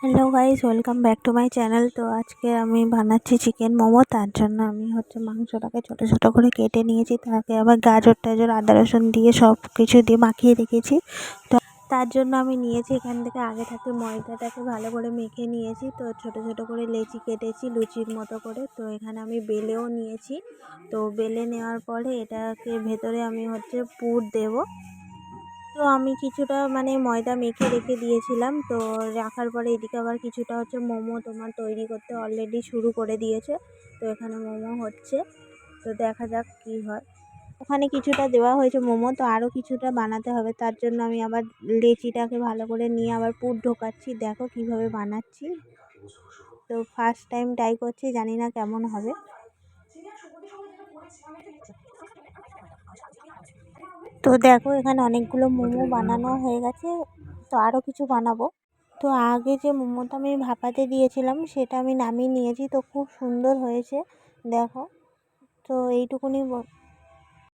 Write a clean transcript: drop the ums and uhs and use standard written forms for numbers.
Hello guys, welcome back to my channel. তো আজকে আমি বানাচ্ছি চিকেন মোমো। তার জন্য আমি মাংসটাকে ছোটো ছোটো করে কেটে নিয়েছি। তাকে আবার গাজর টাজর আদা রসুন দিয়ে সব কিছু দিয়ে মাখিয়ে রেখেছি। তো তার জন্য আমি নিয়েছি এখান থেকে আগে থাকতে ময়দাটাকে ভালো করে মেখে নিয়েছি। তো ছোটো ছোটো করে লেচি কেটেছি লুচির মতো করে। তো এখানে আমি বেলেও নিয়েছি। তো বেলে নেওয়ার পরে এটাকে ভেতরে আমি পুর দেবো। তো আমি কিছুটা ময়দা মেখে রেখে দিয়েছিলাম। তো রাখার পরে এদিকে আবার কিছুটা মোমো তৈরি করতে অলরেডি শুরু করে দিয়েছে। তো এখানে মোমো হচ্ছে, তো দেখা যাক কি হয়। ওখানে কিছুটা দেওয়া হয়েছে মোমো, তো আরও কিছুটা বানাতে হবে। তার জন্য আমি আবার লেচিটাকে ভালো করে নিয়ে আবার পুর ঢোকাচ্ছি। দেখো কিভাবে বানাচ্ছি। তো ফার্স্ট টাইম ট্রাই করছি, জানি না কেমন হবে। তো দেখো এখানে অনেকগুলো মোমো বানানো হয়ে গেছে। তো আরও কিছু বানাবো। তো আগে যে মোমোটা আমি ভাপাতে দিয়েছিলাম সেটা আমি নামিয়ে নিয়েছি। তো খুব সুন্দর হয়েছে, দেখো। তো এইটুকুনি